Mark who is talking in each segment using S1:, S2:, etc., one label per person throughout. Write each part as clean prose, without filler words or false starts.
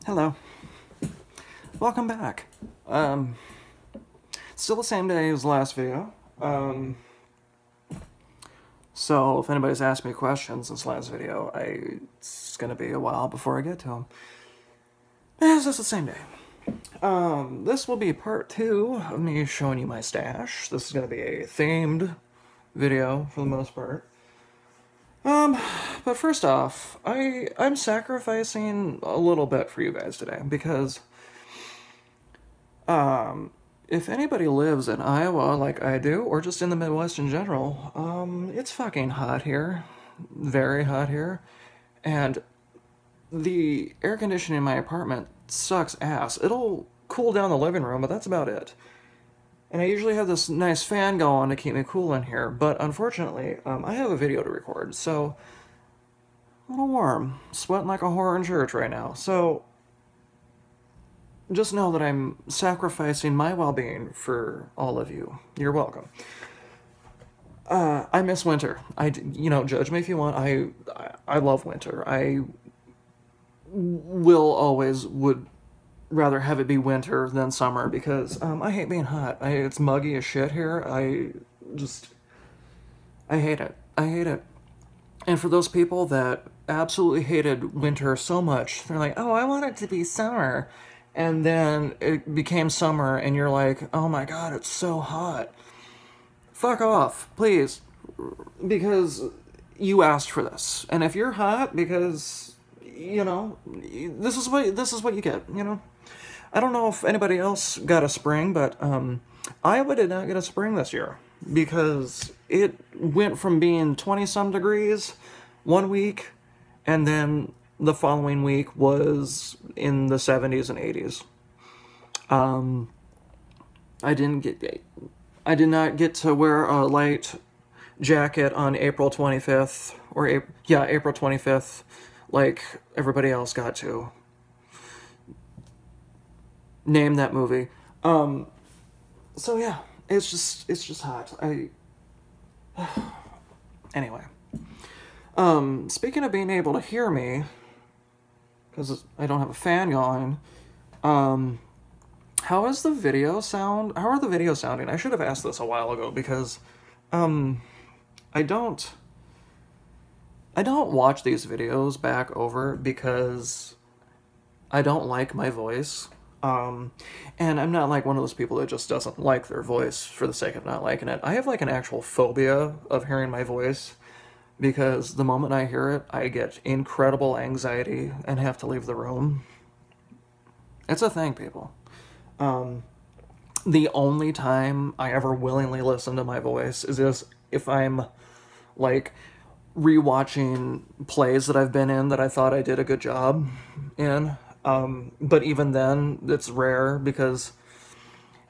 S1: Hello. Welcome back. Still the same day as the last video. So if anybody's asked me questions this last video, it's gonna be a while before I get to them. It's just the same day. This will be part 2 of me showing you my stash. This is gonna be a themed video for the most part. But first off, I'm sacrificing a little bit for you guys today because, if anybody lives in Iowa like I do, or just in the Midwest in general, it's fucking hot here. Very hot here. And the air conditioning in my apartment sucks ass. It'll cool down the living room, but that's about it. And I usually have this nice fan going to keep me cool in here, but unfortunately, I have a video to record, so I'm a little warm, sweating like a whore in church right now. So just know that I'm sacrificing my well-being for all of you. You're welcome. I miss winter. Judge me if you want. I love winter. I would rather have it be winter than summer because I hate being hot. It's muggy as shit here. I hate it. I hate it. And for those people that absolutely hated winter so much, they're like, oh, I want it to be summer. And then it became summer and you're like, oh my god, it's so hot. Fuck off, please. Because you asked for this. And if you're hot because, this is what you get, I don't know if anybody else got a spring, but Iowa did not get a spring this year because it went from being 20-some degrees one week, and then the following week was in the 70s and 80s. I did not get to wear a light jacket on April 25th, April 25th, like everybody else got to. Name that movie. So yeah, it's just hot. Anyway. Speaking of being able to hear me, because I don't have a fan going, how is the video sound? How are the videos sounding? I should have asked this a while ago because, I don't watch these videos back over because I don't like my voice. And I'm not like one of those people that just doesn't like their voice for the sake of not liking it. I have like an actual phobia of hearing my voice because the moment I hear it, I get incredible anxiety and have to leave the room. It's a thing, people. The only time I ever willingly listen to my voice is if I'm like rewatching plays that I've been in that I thought I did a good job in. But even then, it's rare because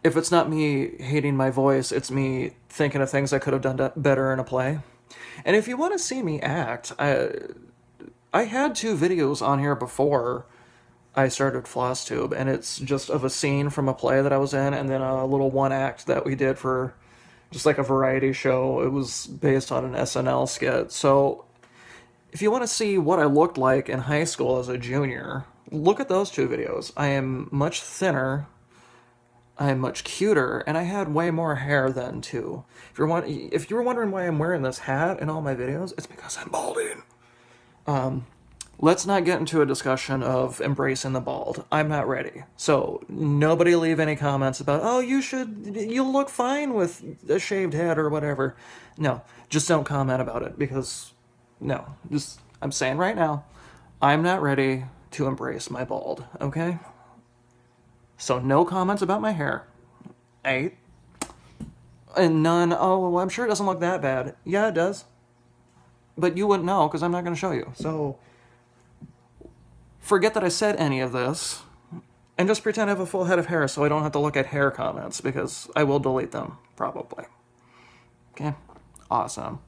S1: if it's not me hating my voice, it's me thinking of things I could have done better in a play. And if you want to see me act, I had 2 videos on here before I started Flosstube, and it's just of a scene from a play that I was in, and then a little one act that we did for just like a variety show. It was based on an SNL skit. So if you want to see what I looked like in high school as a junior, look at those 2 videos. I am much thinner, I am much cuter, and I had way more hair then, too. If you were wondering why I'm wearing this hat in all my videos, it's because I'm balding. Let's not get into a discussion of embracing the bald. I'm not ready. So, nobody leave any comments about, oh, you look fine with a shaved head or whatever. No, just don't comment about it, because, no. I'm saying right now, I'm not ready to embrace my bald, okay? So no comments about my hair. 8. And none, oh, well, I'm sure it doesn't look that bad. Yeah, it does. But you wouldn't know, because I'm not going to show you. So forget that I said any of this, and just pretend I have a full head of hair so I don't have to look at hair comments, because I will delete them, probably. Okay? Awesome.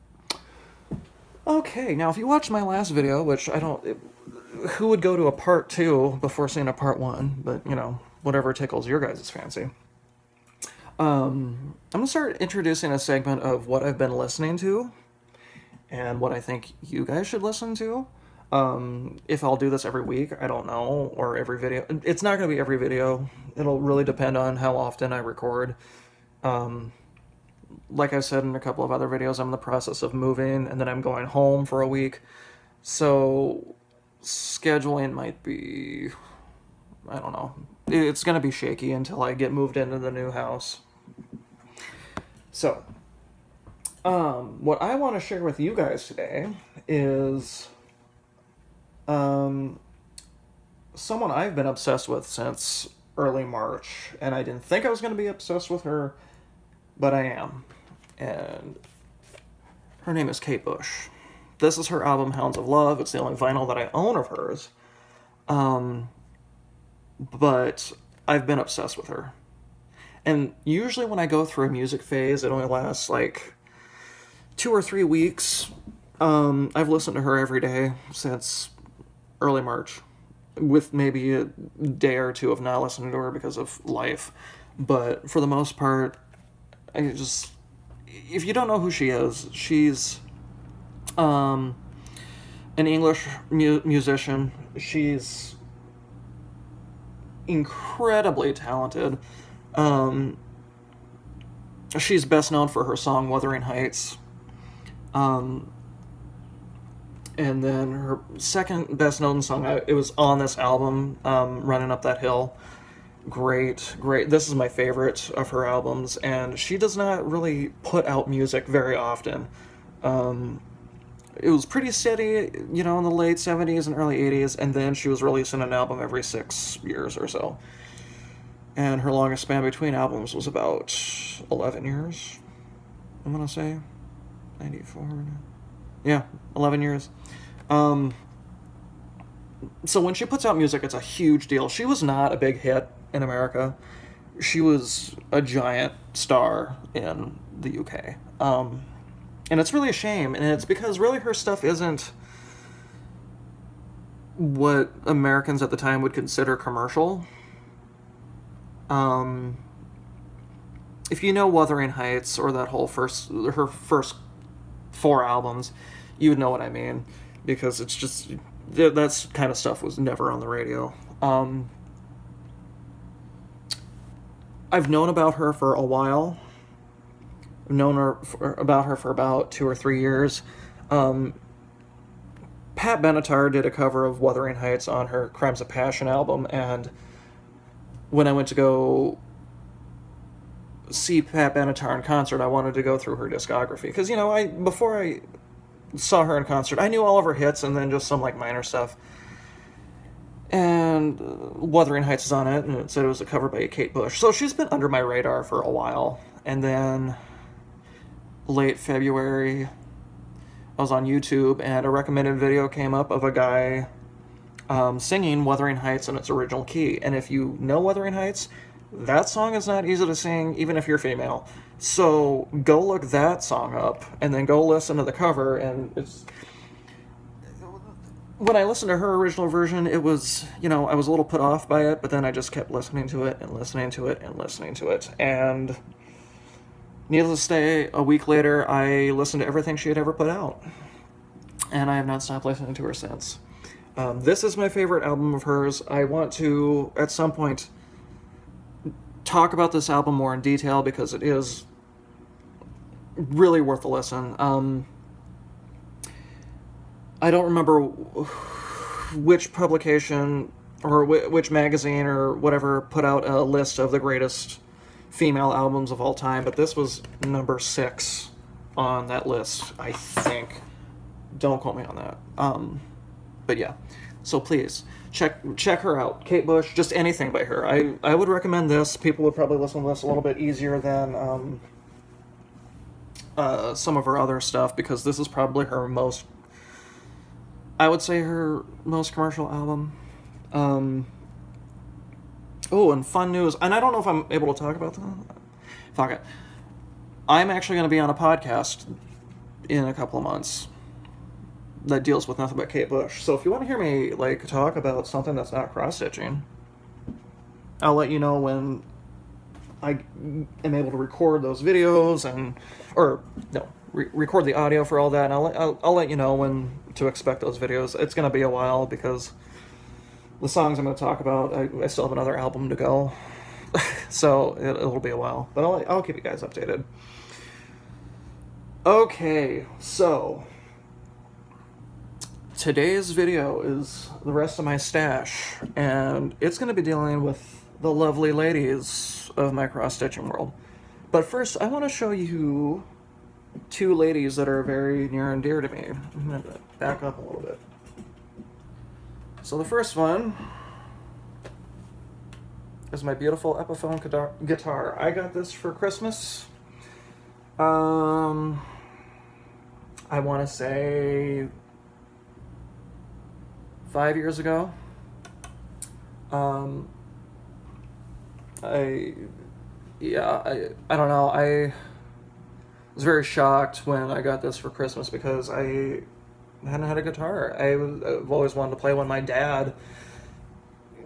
S1: Okay, now if you watched my last video, which who would go to a part 2 before seeing a part 1? But, whatever tickles your guys' fancy. I'm going to start introducing a segment of what I've been listening to and what I think you guys should listen to. If I'll do this every week, I don't know, or every video. It's not going to be every video. It'll really depend on how often I record. Like I said in a couple of other videos, I'm in the process of moving, and then I'm going home for a week. So scheduling might be, I don't know. It's going to be shaky until I get moved into the new house. So, what I want to share with you guys today is someone I've been obsessed with since early March, and I didn't think I was going to be obsessed with her, but I am. And her name is Kate Bush. This is her album, Hounds of Love. It's the only vinyl that I own of hers. But I've been obsessed with her. And usually when I go through a music phase, it only lasts like 2 or 3 weeks. I've listened to her every day since early March, with maybe a day or two of not listening to her because of life. But for the most part, if you don't know who she is, she's an English musician. She's incredibly talented. She's best known for her song Wuthering Heights. And then her second best known song, it was on this album, Running Up That Hill. Great. This is my favorite of her albums, and she does not really put out music very often. It was pretty steady, in the late 70s and early 80s, and then she was releasing an album every 6 years or so. And her longest span between albums was about 11 years, I'm going to say. 94. Yeah, 11 years. So when she puts out music, it's a huge deal. She was not a big hit in America. She was a giant star in the UK. And it's really a shame, and it's because really her stuff isn't what Americans at the time would consider commercial. If you know Wuthering Heights, or that whole her first 4 albums, you would know what I mean, because it's just, that kind of stuff was never on the radio. I've known about her for a while. I've known about her for about 2 or 3 years. Pat Benatar did a cover of Wuthering Heights on her Crimes of Passion album, and when I went to go see Pat Benatar in concert, I wanted to go through her discography, because, before I saw her in concert, I knew all of her hits and then just some minor stuff. And Wuthering Heights is on it, and it said it was a cover by Kate Bush. So she's been under my radar for a while. And then late February, I was on YouTube, and a recommended video came up of a guy singing Wuthering Heights in its original key. And if you know Wuthering Heights, that song is not easy to sing, even if you're female. So go look that song up, and then go listen to the cover. And when I listened to her original version, it was, I was a little put off by it, but then I just kept listening to it and listening to it and listening to it. And needless to say, a week later, I listened to everything she had ever put out. And I have not stopped listening to her since. This is my favorite album of hers. I want to, at some point, talk about this album more in detail, because it is really worth a listen. I don't remember which publication or which magazine or whatever put out a list of the greatest female albums of all time, but this was number 6 on that list, I think. Don't quote me on that. But yeah, so please check her out. Kate Bush, just anything by her. I would recommend this. People would probably listen to this a little bit easier than some of her other stuff, because this is probably her most, I would say, her most commercial album. Oh, and fun news, and I don't know if I'm able to talk about that. Fuck it. I'm actually going to be on a podcast in a couple of months that deals with nothing but Kate Bush. So if you want to hear me talk about something that's not cross-stitching, I'll let you know when I am able to record those videos, record the audio for all that, and I'll let you know when to expect those videos. It's going to be a while because the songs I'm going to talk about, I still have another album to go. So it'll be a while, but I'll keep you guys updated. Okay, so today's video is the rest of my stash, and it's going to be dealing with the lovely ladies of my cross-stitching world. But first, I want to show you two ladies that are very near and dear to me. I'm going to back up a little bit. So the first one is my beautiful Epiphone guitar. I got this for Christmas. I want to say 5 years ago. I don't know. I was very shocked when I got this for Christmas because I hadn't had a guitar. I've always wanted to play one. My dad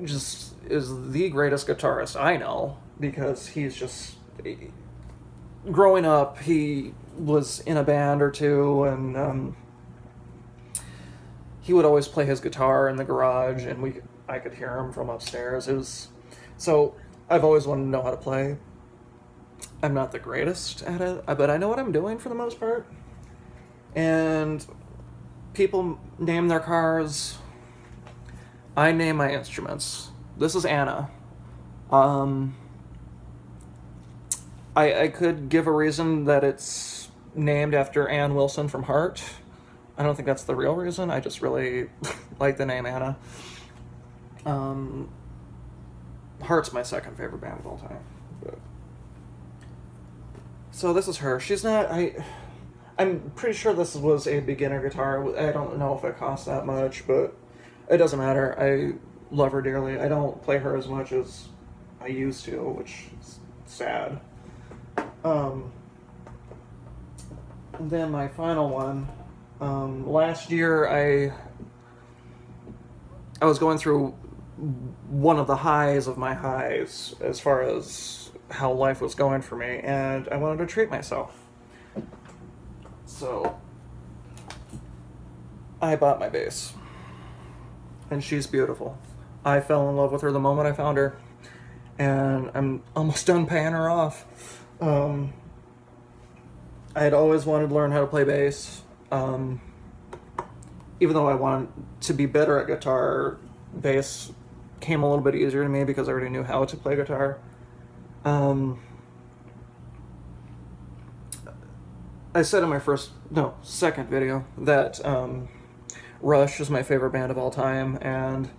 S1: just is the greatest guitarist I know because he's just... Growing up, he was in a band or two, and he would always play his guitar in the garage, and I could hear him from upstairs. So I've always wanted to know how to play. I'm not the greatest at it, but I know what I'm doing for the most part. And people name their cars. I name my instruments. This is Anna. I could give a reason that it's named after Ann Wilson from Heart. I don't think that's the real reason. I just really like the name Anna. Heart's my second favorite band of all time. But... So this is her. She's not... I'm pretty sure this was a beginner guitar. I don't know if it costs that much, but it doesn't matter. I love her dearly. I don't play her as much as I used to, which is sad. And then my final one. Last year I was going through one of the highs of my highs as far as how life was going for me, and I wanted to treat myself. So I bought my bass, and she's beautiful. I fell in love with her the moment I found her, and I'm almost done paying her off. I had always wanted to learn how to play bass. Even though I wanted to be better at guitar, bass came a little bit easier to me because I already knew how to play guitar. I said in my second video that Rush is my favorite band of all time, and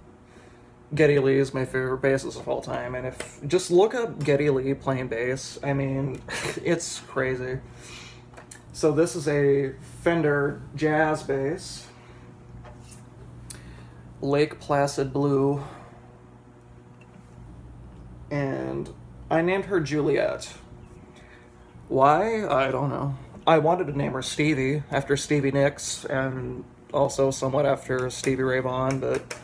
S1: Geddy Lee is my favorite bassist of all time. And just look up Geddy Lee playing bass, I mean, it's crazy. So this is a Fender jazz bass, Lake Placid Blue, and I named her Juliet. Why? I don't know. I wanted to name her Stevie, after Stevie Nicks, and also somewhat after Stevie Ray Vaughan, but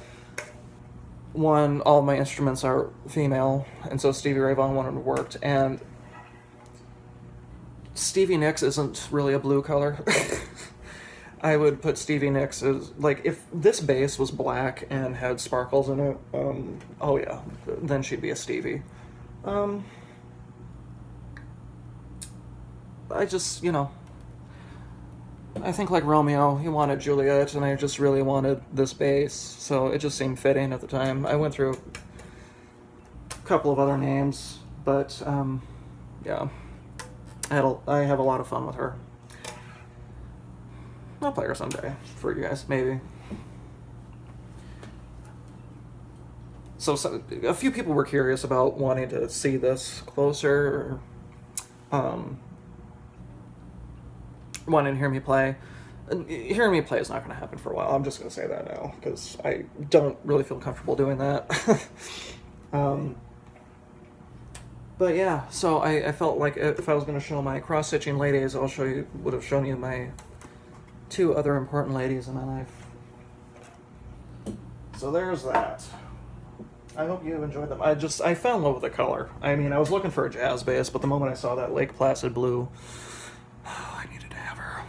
S1: all of my instruments are female, and so Stevie Ray Vaughan wanted worked, and Stevie Nicks isn't really a blue color. I would put Stevie Nicks as, like, if this bass was black and had sparkles in it, oh yeah, then she'd be a Stevie. I just, I think like Romeo, he wanted Juliet, and I just really wanted this bass, so it just seemed fitting at the time. I went through a couple of other names, but, yeah. I have a lot of fun with her. I'll play her someday for you guys, maybe. So a few people were curious about wanting to see this closer, wanting to hear me play. Hearing me play is not going to happen for a while. I'm just going to say that now, because I don't really feel comfortable doing that. But yeah, so I felt like if I was going to show my cross-stitching ladies, would have shown you my two other important ladies in my life. So there's that. I hope you enjoyed them. I fell in love with the color. I mean, I was looking for a jazz bass, but the moment I saw that Lake Placid Blue, I needed to have her.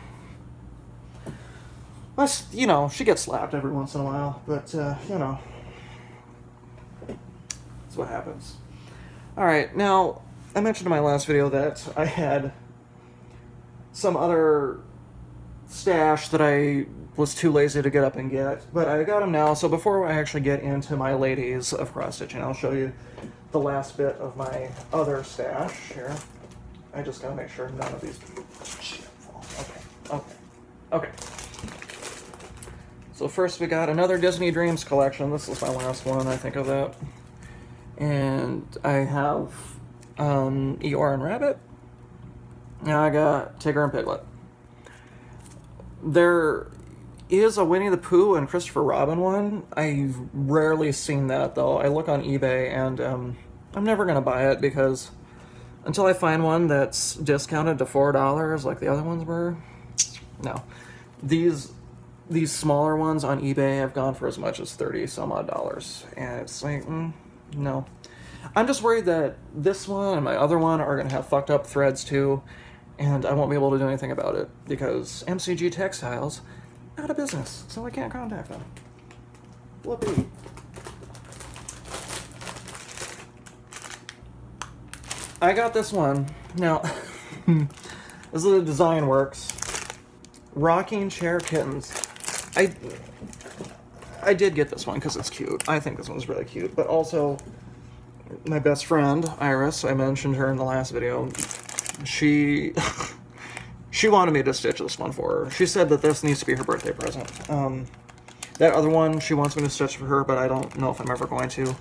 S1: But, you know, she gets slapped every once in a while, but, you know, that's what happens. Alright, now, I mentioned in my last video that I had some other stash that I was too lazy to get up and get, but I got them now. So before I actually get into my ladies of cross-stitching, I'll show you the last bit of my other stash here. I just gotta make sure none of these fall. Okay. So first we got another Disney Dreams collection. This is my last one, I think, of that. And I have Eeyore and Rabbit. Now I got Tigger and Piglet. There is a Winnie the Pooh and Christopher Robin one. I've rarely seen that, though. I look on eBay, and I'm never going to buy it, because until I find one that's discounted to $4 like the other ones were, no. These smaller ones on eBay have gone for as much as $30-some-odd, and it's like, no. I'm just worried that this one and my other one are going to have fucked up threads, too, and I won't be able to do anything about it, because MCG Textiles out of business, so I can't contact them. Whoopee. I got this one. Now, this is the Design Works Rocking Chair Kittens. I did get this one because it's cute. I think this one's really cute, but also my best friend, Iris, I mentioned her in the last video, she wanted me to stitch this one for her. She said that this needs to be her birthday present. That other one she wants me to stitch for her, but I don't know if I'm ever going to.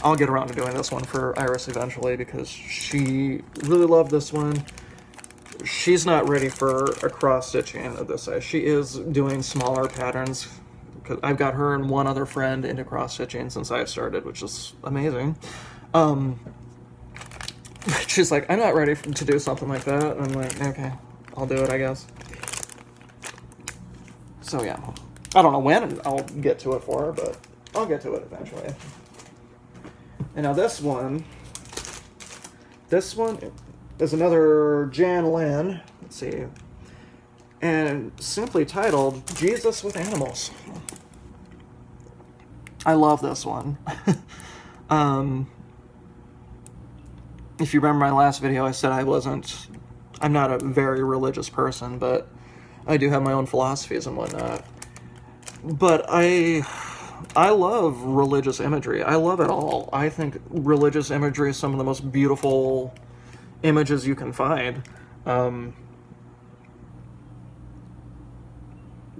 S1: I'll get around to doing this one for Iris eventually, because she really loved this one. She's not ready for a cross-stitching of this size. She is doing smaller patterns, because I've got her and one other friend into cross-stitching since I've started, which is amazing. She's like, I'm not ready to do something like that. And I'm like, okay, I'll do it, I guess. So yeah, I don't know when I'll get to it for her, but I'll get to it eventually. And now this one is another Jan Lynn, let's see, and simply titled Jesus with Animals. I love this one. If you remember my last video, I said I'm not a very religious person, but I do have my own philosophies and whatnot. But I love religious imagery. I love it all. I think religious imagery is some of the most beautiful images you can find.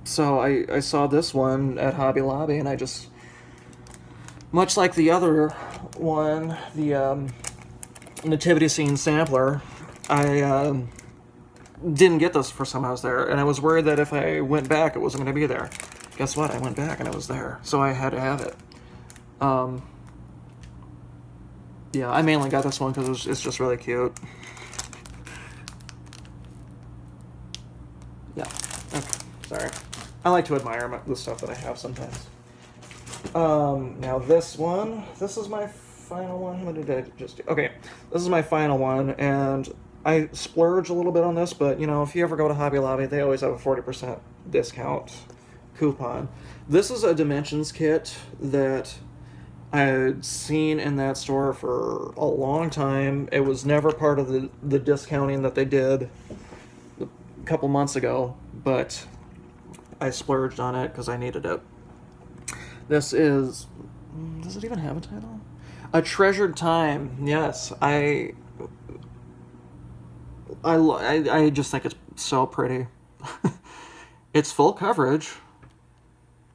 S1: So I saw this one at Hobby Lobby, and I just, much like the other one, the Nativity Scene Sampler, I didn't get this first time I was there, and I was worried that if I went back, it wasn't going to be there. Guess what? I went back and it was there, so I had to have it. Yeah, I mainly got this one because it's just really cute. Yeah, okay, sorry. I like to admire the stuff that I have sometimes. Now this is my final one. What did I just do? Okay, this is my final one, and I splurge a little bit on this, but, you know, if you ever go to Hobby Lobby, they always have a 40% discount coupon. This is a dimensions kit that I had seen in that store for a long time. It was never part of the discounting that they did a couple months ago, but I splurged on it because I needed it. This is... does it even have a title? A Treasured Time. Yes, I just think it's so pretty. It's full coverage,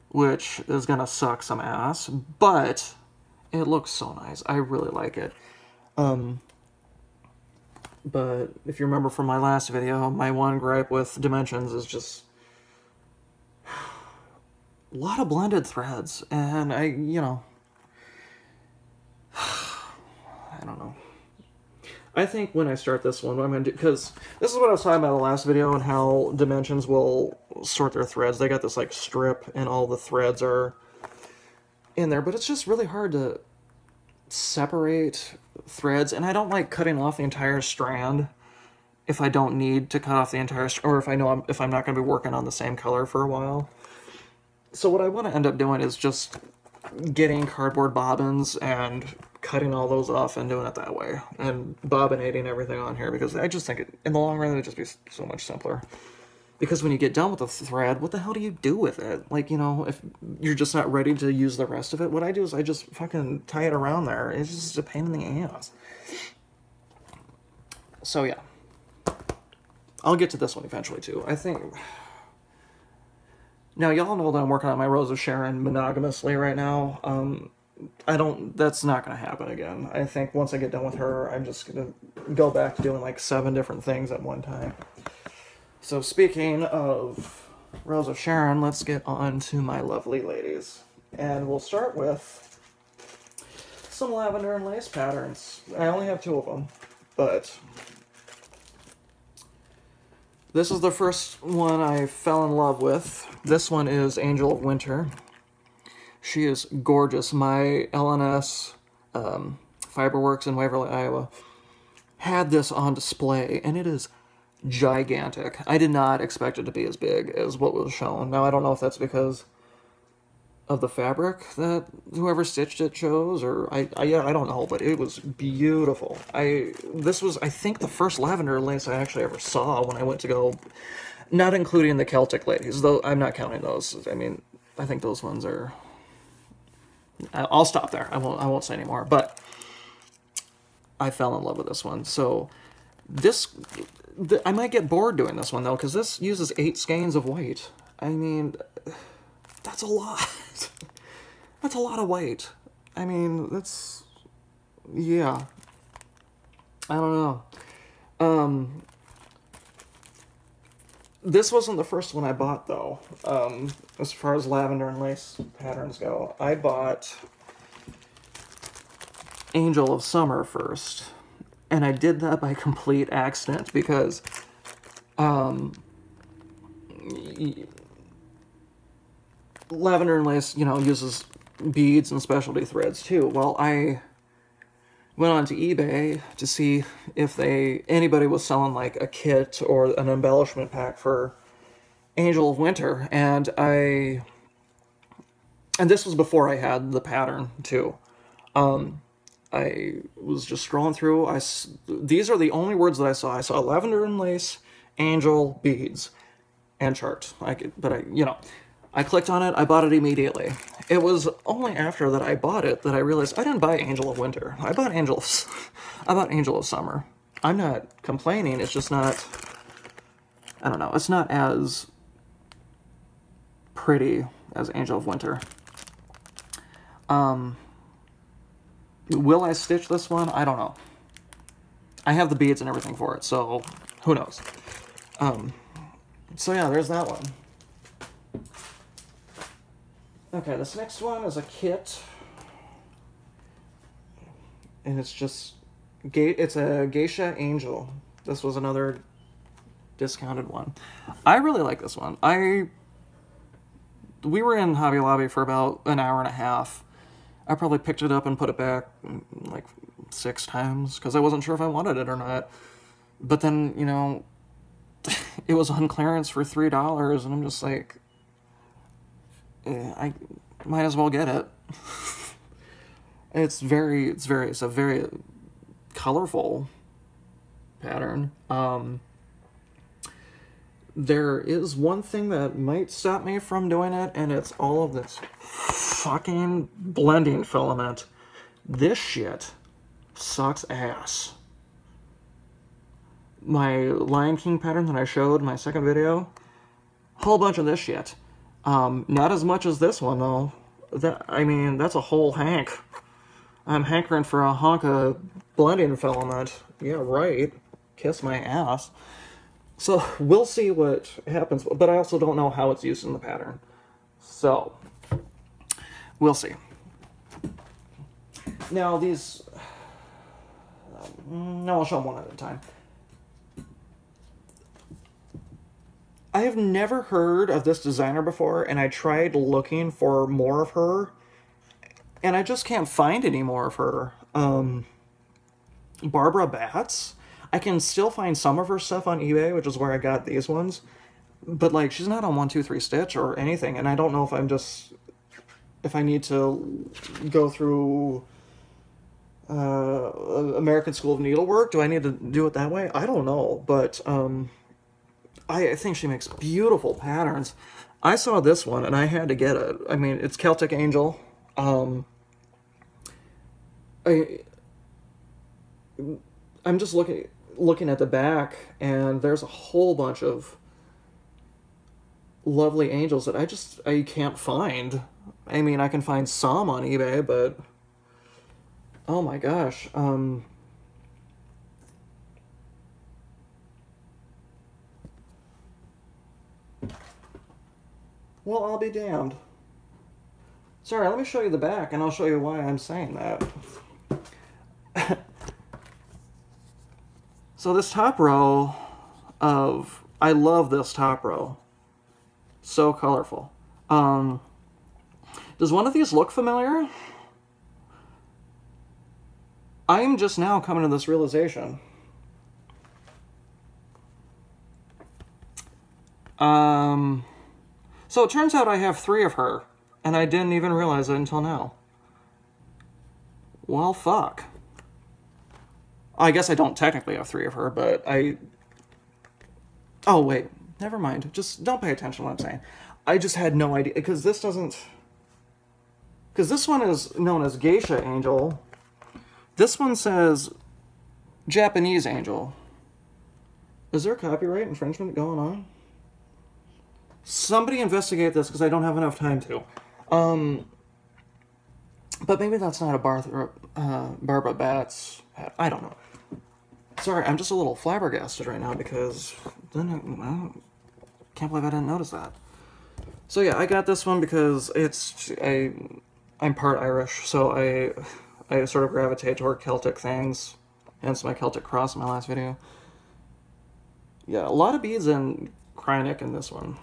S1: which is gonna suck some ass, but it looks so nice. I really like it. But if you remember from my last video, my one gripe with Dimensions is just a lot of blended threads, and I don't know. I think when I start this one, what I'm going to do, because this is what I was talking about in the last video, and how Dimensions will sort their threads. They got this, like, strip, and all the threads are in there, but it's just really hard to separate threads, and I don't like cutting off the entire strand if I don't need to cut off the entire, or if I know if I'm not going to be working on the same color for a while. So what I want to end up doing is just getting cardboard bobbins and cutting all those off and doing it that way. And bobbinating everything on here, because I just think in the long run, it would just be so much simpler. Because when you get done with the thread, what the hell do you do with it? Like, you know, if you're just not ready to use the rest of it, what I do is I just fucking tie it around there. It's just a pain in the ass. So, yeah. I'll get to this one eventually, too. I think... Now, y'all know that I'm working on my Rose of Sharon monogamously right now. That's not going to happen again. I think once I get done with her, I'm just going to go back to doing like 7 different things at one time. So speaking of Rose of Sharon, let's get on to my lovely ladies. And we'll start with some Lavender and Lace patterns. I only have 2 of them, but this is the first one I fell in love with. This one is Angel of Winter. She is gorgeous. My LNS Fiberworks in Waverly, Iowa had this on display, and it is gigantic. I did not expect it to be as big as what was shown. Now, I don't know if that's because of the fabric that whoever stitched it chose, or I don't know, but it was beautiful. This was, I think, the first lavender lace I actually ever saw when I went to go, not including the Celtic ladies, though I'm not counting those. I mean, I think those ones are... I'll stop there. I won't say anymore, but I fell in love with this one. So I might get bored doing this one, though, because this uses 8 skeins of white. I mean, that's a lot. That's a lot of white. I mean, that's... Yeah. I don't know. This wasn't the first one I bought, though. As far as Lavender and Lace patterns go, I bought Angel of Summer first. And I did that by complete accident, because Lavender and Lace, you know, uses beads and specialty threads, too. Well, I went onto eBay to see if anybody was selling, like, a kit or an embellishment pack for Angel of Winter, and this was before I had the pattern, too. I was just scrolling through. These are the only words that I saw. I saw Lavender and Lace, Angel, beads, and chart. I clicked on it. I bought it immediately. It was only after that I bought it that I realized I didn't buy Angel of Winter. I bought Angel of Summer. I'm not complaining. It's just not... I don't know. It's not as pretty as Angel of Winter. Will I stitch this one? I don't know. I have the beads and everything for it, so who knows. So yeah, there's that one. Okay, this next one is a kit. And it's just... It's a Geisha Angel. This was another discounted one. I really like this one. We were in Hobby Lobby for about an hour and a half. I probably picked it up and put it back like 6 times because I wasn't sure if I wanted it or not. But then, you know, it was on clearance for $3, and I'm just like, I might as well get it. It's a very colorful pattern. There is one thing that might stop me from doing it, and it's all of this fucking blending filament. This shit sucks ass. My Lion King pattern that I showed in my second video, whole bunch of this shit. Not as much as this one, though. That's a whole hank. I'm hankering for a hunk of blending filament. Yeah, right. Kiss my ass. So, we'll see what happens, but I also don't know how it's used in the pattern. So, we'll see. Now, these... No, I'll show them one at a time. I have never heard of this designer before, and I tried looking for more of her, and I just can't find any more of her. Barbara Batts? I can still find some of her stuff on eBay, which is where I got these ones, but like she's not on 1-2-3 Stitch or anything, and I don't know if if I need to go through American School of Needlework. Do I need to do it that way? I don't know, but I think she makes beautiful patterns. I saw this one and I had to get it. I mean, it's Celtic Angel. I I'm just looking at the back, and there's a whole bunch of lovely angels that I can't find. I mean, I can find some on eBay, but oh my gosh. Well, I'll be damned. Sorry, let me show you the back, and I'll show you why I'm saying that. So this top row I love this top row. So colorful. Does one of these look familiar? I'm just now coming to this realization. So it turns out I have 3 of her, and I didn't even realize it until now. Well, fuck. I guess I don't technically have 3 of her, but oh, wait. Never mind. Just don't pay attention to what I'm saying. I just had no idea, because this doesn't... Because this one is known as Geisha Angel. This one says Japanese Angel. Is there copyright infringement going on? Somebody investigate this, because I don't have enough time to. But maybe that's not a Barbara Batts hat. I don't know. Sorry, I'm just a little flabbergasted right now, because then I can't believe I didn't notice that. So yeah, I got this one because I'm part Irish, so I sort of gravitate toward Celtic things, hence my Celtic cross in my last video. Yeah, a lot of beads and Krynic in this one.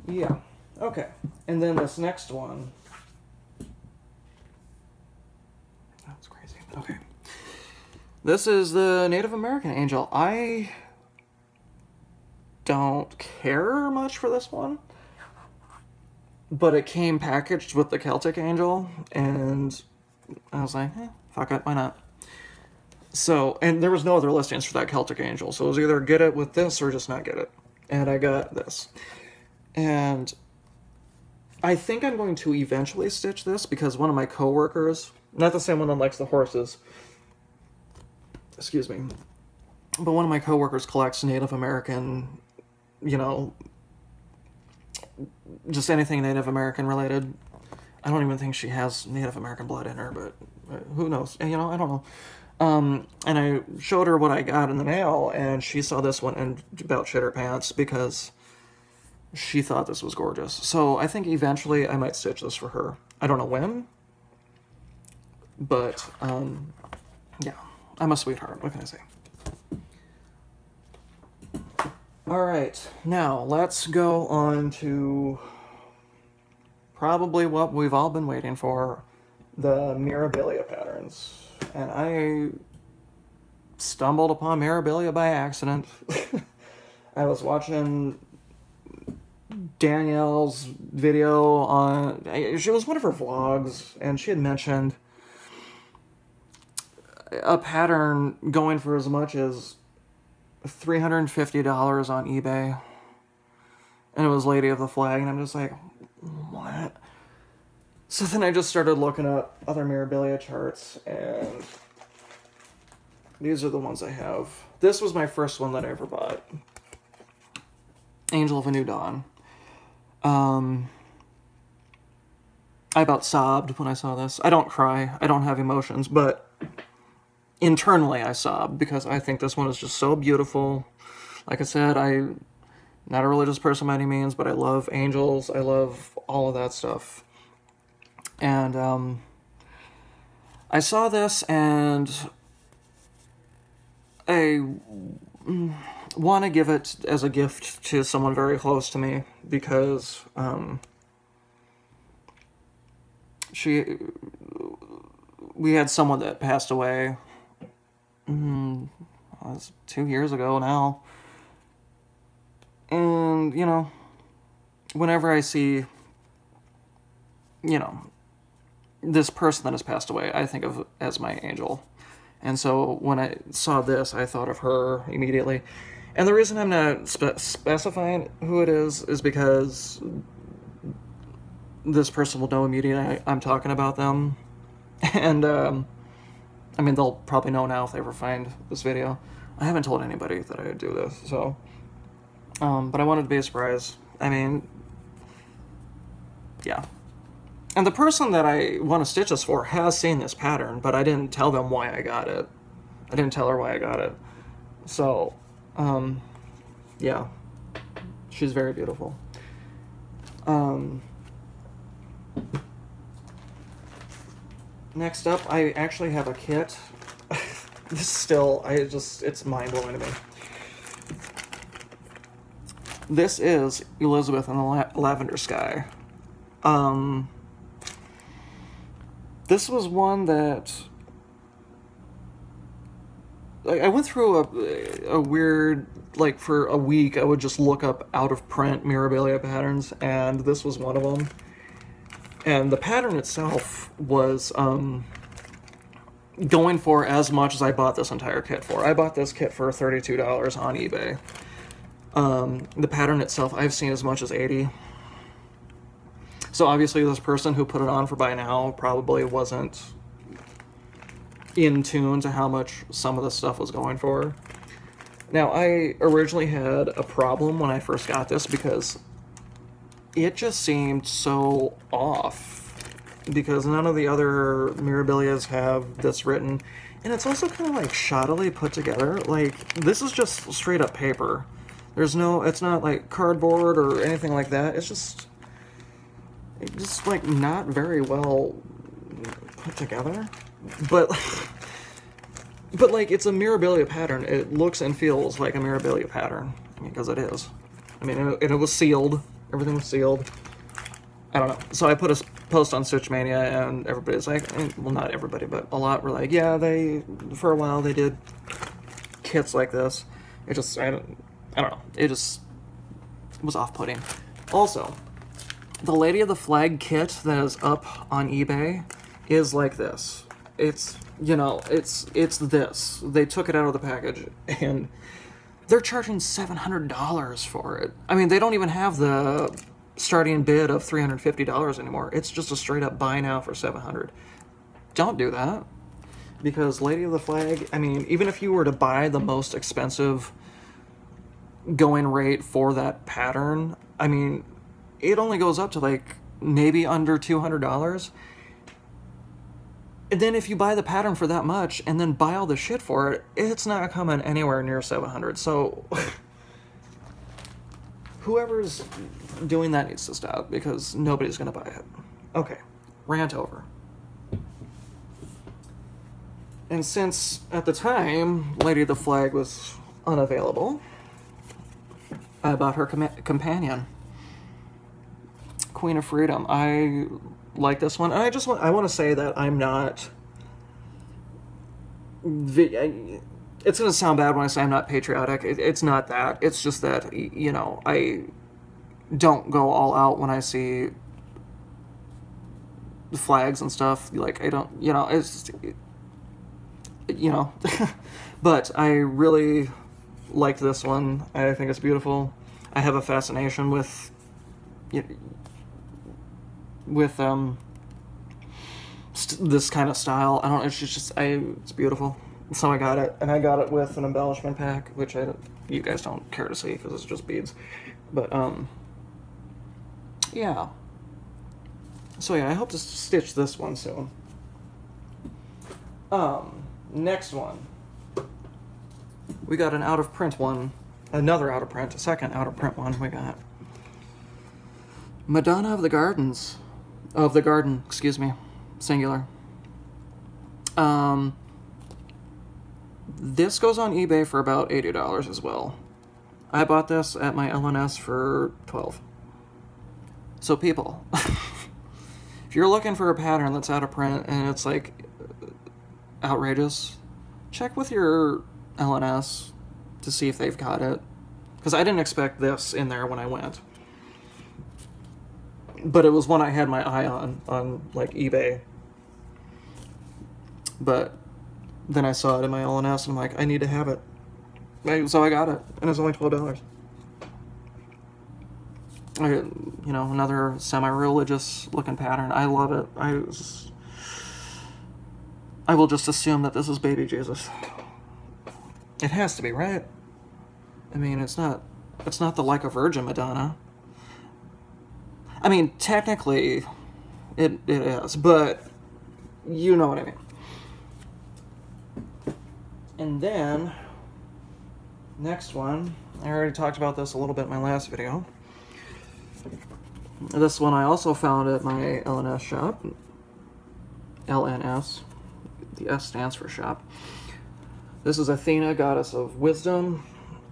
S1: Yeah, okay. And then this next one. That's crazy. Okay. This is the Native American Angel. I don't care much for this one, but it came packaged with the Celtic Angel, and I was like, fuck it, why not? So, and there was no other listings for that Celtic Angel, so it was either get it with this or just not get it. And I got this. And I think I'm going to eventually stitch this, because one of my coworkers, not the same one that likes the horses, excuse me, but one of my coworkers collects Native American, just anything Native American related. I don't even think she has Native American blood in her, but who knows? I don't know. And I showed her what I got in the mail, and she saw this one and about shit her pants because she thought this was gorgeous. So I think eventually I might stitch this for her. I don't know when, but yeah, I'm a sweetheart. What can I say? All right, now let's go on to probably what we've all been waiting for, the Mirabilia patterns. And I stumbled upon Mirabilia by accident. I was watching Danielle's video on... It was one of her vlogs, and she had mentioned a pattern going for as much as $350 on eBay. And it was Lady of the Flag, and I'm just like, what? So then I just started looking up other Mirabilia charts, and these are the ones I have. This was my first one that I ever bought. Angel of a New Dawn. I about sobbed when I saw this. I don't cry. I don't have emotions, but internally I sobbed because I think this one is just so beautiful. Like I said, I'm not a religious person by any means, but I love angels. I love all of that stuff. And I saw this, and I want to give it as a gift to someone very close to me, because we had someone that passed away, it was 2 years ago now. And, you know, whenever I see, you know, this person that has passed away, I think of as my angel. And so when I saw this, I thought of her immediately. And the reason I'm not specifying who it is because this person will know immediately I'm talking about them. And, I mean, they'll probably know now if they ever find this video. I haven't told anybody that I would do this, so... but I wanted to be a surprise. I mean... yeah. And the person that I want to stitch this for has seen this pattern, but I didn't tell them why I got it. I didn't tell her why I got it. So, yeah. She's very beautiful. Next up, I actually have a kit. This still, it's mind-blowing to me. This is Elizabeth and the Lavender Sky. This was one that... I went through a weird... Like, for a week, I would just look up out-of-print Mirabilia patterns, and this was one of them. And the pattern itself was going for as much as I bought this entire kit for. I bought this kit for $32 on eBay. The pattern itself, I've seen as much as $80. So obviously this person who put it on for buy now probably wasn't in tune to how much some of this stuff was going for. Now, I originally had a problem when I first got this because it just seemed so off, because none of the other Mirabilias have this written, and it's also kind of like shoddily put together. Like, this is just straight up paper. There's no, it's not like cardboard or anything like that. It's just like not very well put together. But like, it's a Mirabilia pattern. It looks and feels like a Mirabilia pattern, because it is. I mean, it was sealed. Everything was sealed. I don't know. So I put a post on Stitch Mania, and everybody's like, well, not everybody, but a lot were like, yeah, for a while they did kits like this. It just, I don't know. It just was off-putting. Also, the Lady of the Flag kit that is up on eBay is like this. It's, you know, it's this. They took it out of the package, and they're charging $700 for it. I mean, they don't even have the starting bid of $350 anymore. It's just a straight up buy now for $700. Don't do that. Because Lady of the Flag, I mean, even if you were to buy the most expensive going rate for that pattern, I mean, it only goes up to like maybe under $200. And then if you buy the pattern for that much and then buy all the shit for it, it's not coming anywhere near $700. So whoever's doing that needs to stop, because nobody's going to buy it. Okay, rant over. And since at the time Lady of the Flag was unavailable, I bought her companion, Queen of Freedom. I like this one, and I want to say that I'm not... It's going to sound bad when I say I'm not patriotic. It's not that. It's just that, you know, I don't go all out when I see the flags and stuff. Like, I don't, you know, it's just, you know. But I really liked this one. I think it's beautiful. I have a fascination with this kind of style. I don't know, it's beautiful. So I got it, and I got it with an embellishment pack, which you guys don't care to see because it's just beads. But yeah. So yeah, I hope to stitch this one soon. Next one. We got an out of print one, another out of print, a second out of print one we got. Madonna of the Garden, excuse me, singular. This goes on eBay for about $80 as well. I bought this at my LNS for $12. So people, if you're looking for a pattern that's out of print and it's like outrageous, check with your LNS to see if they've got it. Because I didn't expect this in there when I went. But it was one I had my eye on like eBay. But then I saw it in my LNS and I'm like, I need to have it. So I got it, and it's only $12. Another semi-religious looking pattern. I love it. I will just assume that this is baby Jesus. It has to be, right? I mean, it's not the Like a Virgin Madonna. I mean, technically, it is, but you know what I mean. And then, next one, I already talked about this a little bit in my last video. This one I also found at my LNS shop. LNS. The S stands for shop. This is Athena, goddess of wisdom.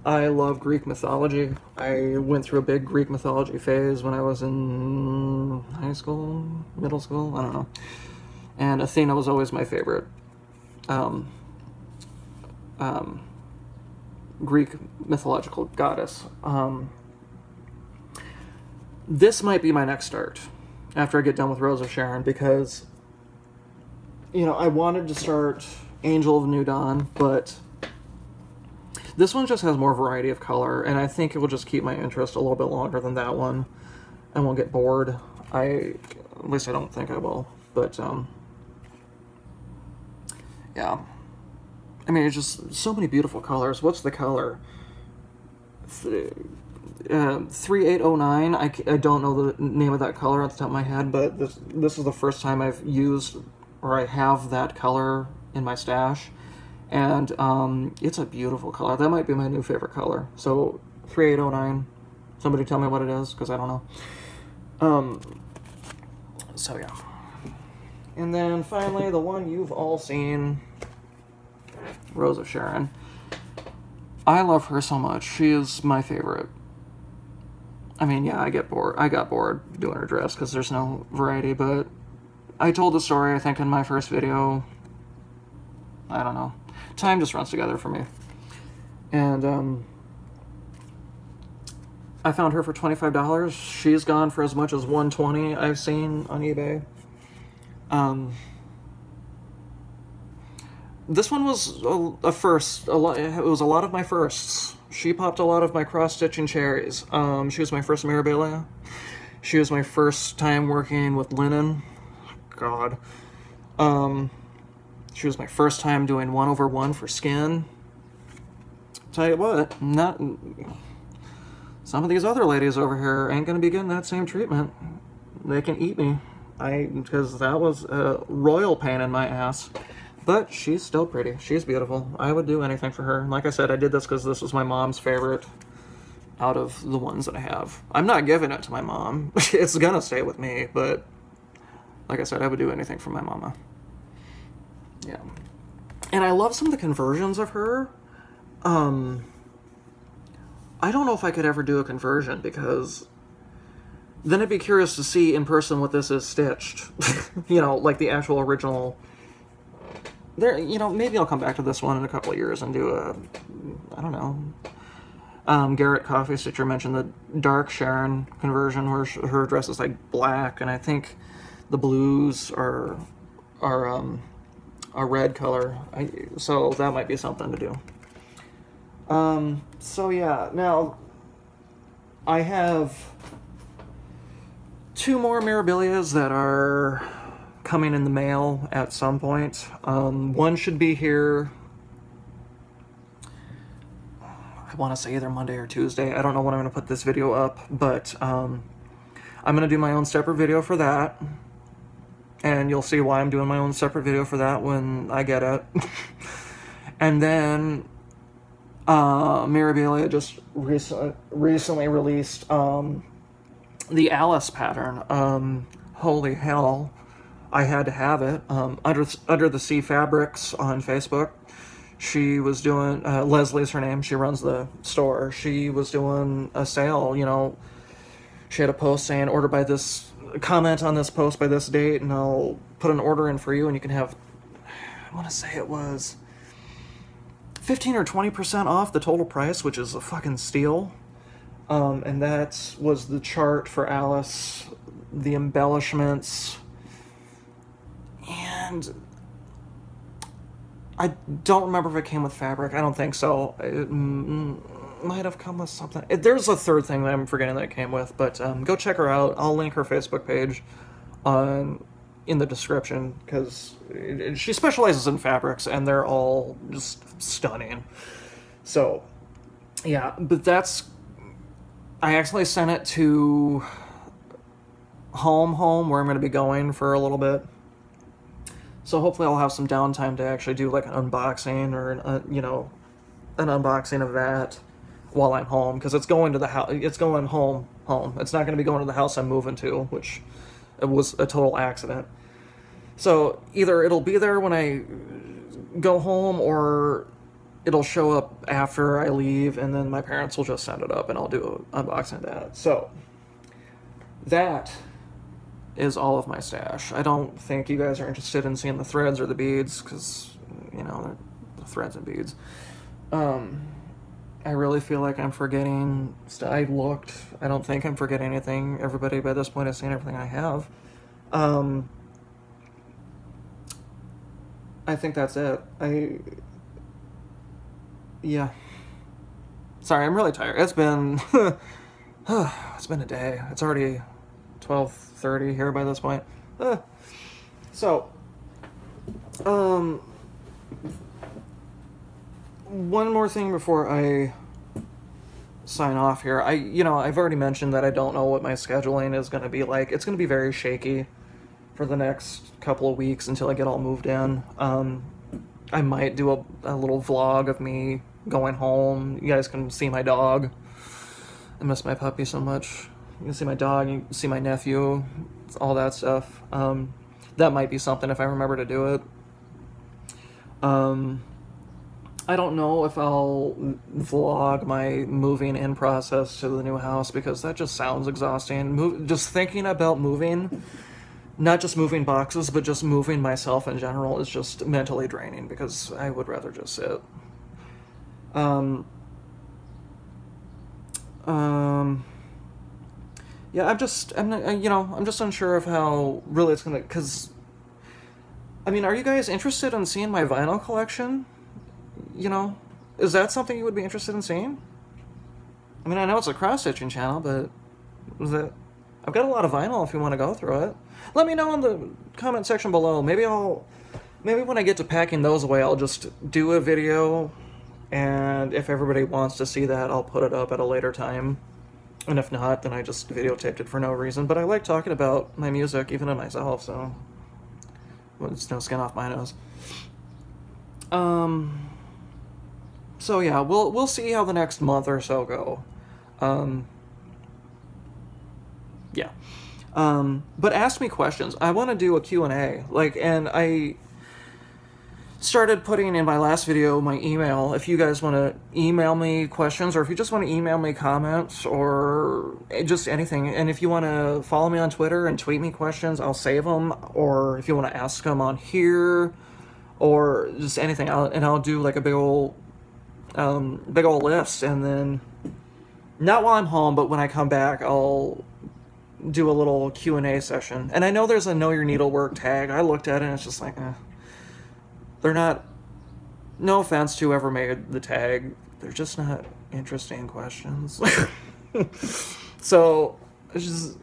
S1: I love Greek mythology. I went through a big Greek mythology phase when I was in high school, middle school, I don't know. And Athena was always my favorite Greek mythological goddess. This might be my next start after I get done with Rose of Sharon, because I wanted to start Angel of New Dawn, but this one just has more variety of color, and I think it will just keep my interest a little bit longer than that one. I won't get bored. At least I don't think I will. But yeah. I mean, it's just so many beautiful colors. What's the color? 3809. I don't know the name of that color off the top of my head, but this is the first time I've used, or I have that color in my stash, and it's a beautiful color. That might be my new favorite color. So 3809. Somebody tell me what it is, because I don't know. So yeah. And then finally, the one you've all seen, Rose of Sharon. I love her so much. She is my favorite. I mean, yeah, I got bored doing her dress because there's no variety, but I told the story, I think, in my first video. I don't know. Time just runs together for me. And I found her for $25. She's gone for as much as $120 I've seen on eBay. This one was a first. It was a lot of my firsts. She popped a lot of my cross-stitching cherries. She was my first Mirabilia. She was my first time working with linen. God. She was my first time doing 1/1 for skin. Tell you what, some of these other ladies over here ain't gonna be getting that same treatment. They can eat me. Because that was a royal pain in my ass. But she's still pretty. She's beautiful. I would do anything for her. Like I said, I did this because this was my mom's favorite out of the ones that I have. I'm not giving it to my mom. It's gonna stay with me, but like I said, I would do anything for my mama. Yeah. And I love some of the conversions of her. I don't know if I could ever do a conversion, because then I'd be curious to see in person what this is stitched. Like the actual original. Maybe I'll come back to this one in a couple of years and do I don't know. Garrett Coffee Stitcher mentioned the dark Sharon conversion where her dress is like black, and I think the blues are a red color. So that might be something to do. So yeah, now I have 2 more Mirabilias that are coming in the mail at some point. One should be here, I want to say either Monday or Tuesday. I don't know when I'm going to put this video up, but I'm going to do my own separate video for that. And you'll see why I'm doing my own separate video for that when I get it. And then Mirabilia just recently released the Alice pattern. Holy hell, I had to have it. Under the Sea Fabrics on Facebook, she was doing, Leslie's her name, she runs the store, she was doing a sale, she had a post saying, order by this, comment on this post by this date, and I'll put an order in for you, and you can have, I want to say it was 15 or 20% off the total price, which is a fucking steal. And that was the chart for Alice, the embellishments, and I don't remember if it came with fabric. I don't think so. It might have come with something. There's a third thing that I'm forgetting that it came with, but go check her out. I'll link her Facebook page in the description, because she specializes in fabrics, and they're all just stunning. So, yeah, but that's... I actually sent it to home, where I'm going to be going for a little bit. So hopefully I'll have some downtime to actually do like an unboxing, or an unboxing of that while I'm home, because it's going to the house. It's going home. It's not going to be going to the house I'm moving to, which it was a total accident. So either it'll be there when I go home, or it'll show up after I leave, and then my parents will just send it up, and I'll do an unboxing of that. So that is all of my stash. I don't think you guys are interested in seeing the threads or the beads, because, they're the threads and beads. I really feel like I'm forgetting... I don't think I'm forgetting anything. Everybody by this point has seen everything I have. I think that's it. Yeah. Sorry, I'm really tired. It's been... it's been a day. It's already 12:30 here by this point. So, one more thing before I sign off here. I've already mentioned that I don't know what my scheduling is going to be like. It's going to be very shaky for the next couple of weeks until I get all moved in. I might do a little vlog of me going home. You guys can see my dog. I miss my puppy so much. You can see my dog, you can see my nephew, all that stuff. That might be something if I remember to do it. I don't know if I'll vlog my moving in process to the new house, because that just sounds exhausting. Just thinking about moving, not just moving boxes, but just moving myself in general, is just mentally draining, because I would rather just sit. Yeah, I'm just unsure of how really it's gonna, because, are you guys interested in seeing my vinyl collection? Is that something you would be interested in seeing? I know it's a cross-stitching channel, but I've got a lot of vinyl if you want to go through it. Let me know in the comment section below. Maybe when I get to packing those away, I'll just do a video, and if everybody wants to see that, I'll put it up at a later time. And if not, then I just videotaped it for no reason. But I like talking about my music, even to myself, so it's no skin off my nose. So yeah, we'll see how the next month or so go. Yeah. But ask me questions. I want to do a Q&A. And I started putting in my last video my email. If you guys want to email me questions, or if you just want to email me comments, or just anything. And if you want to follow me on Twitter and tweet me questions, I'll save them. Or if you want to ask them on here, or just anything, I'll do like a big old list. And then, not while I'm home, but when I come back, I'll do a little Q&A session. And I know there's a Know Your Needlework tag. I looked at it and it's just like, they're not, no offense to whoever made the tag, they're just not interesting questions. So, it's just,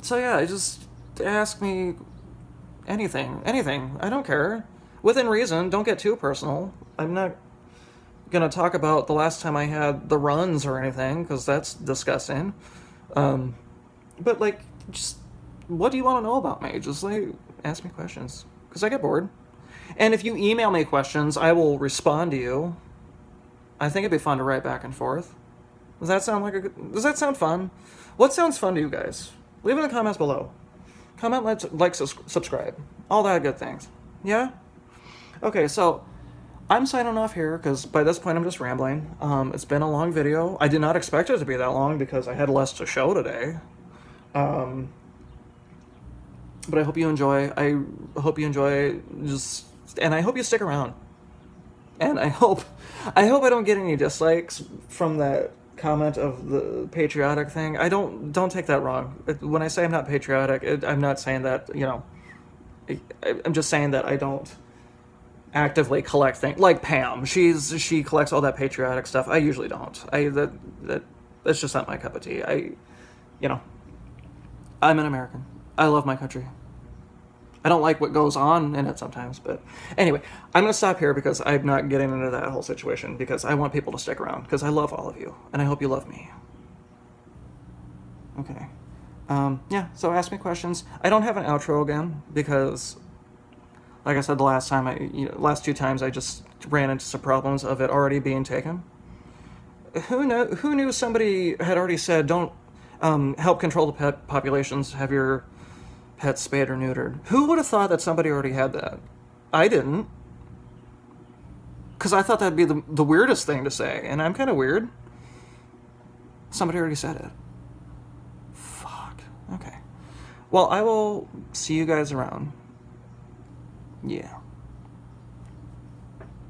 S1: so yeah, just ask me anything, I don't care. Within reason, don't get too personal. I'm not gonna talk about the last time I had the runs or anything, because that's disgusting. But just, what do you want to know about me? Just ask me questions, because I get bored. And if you email me questions, I will respond to you. I think it'd be fun to write back and forth. Does that sound fun? What sounds fun to you guys? Leave it in the comments below. Comment, subscribe. All that good things. Yeah? Okay, so I'm signing off here, because by this point I'm just rambling. It's been a long video. I did not expect it to be that long, because I had less to show today. But I hope you enjoy. And I hope you stick around. And I hope I don't get any dislikes from that comment of the patriotic thing. I don't take that wrong. When I say I'm not patriotic, I'm not saying that, you know, I'm just saying that I don't actively collect things like Pam. She collects all that patriotic stuff. I usually don't. That's just not my cup of tea. You know, I'm an American. I love my country. I don't like what goes on in it sometimes, but anyway, I'm gonna stop here because I'm not getting into that whole situation because I want people to stick around because I love all of you and I hope you love me. Okay. Yeah, so ask me questions. I don't have an outro again because, like I said the last time, last 2 times I just ran into some problems of it already being taken. Who knew somebody had already said don't help control the pet populations, have your pets spayed or neutered. Who would have thought that somebody already had that? I didn't. Because I thought that'd be the weirdest thing to say, and I'm kind of weird. Somebody already said it. Fuck. Okay. Well, I will see you guys around. Yeah.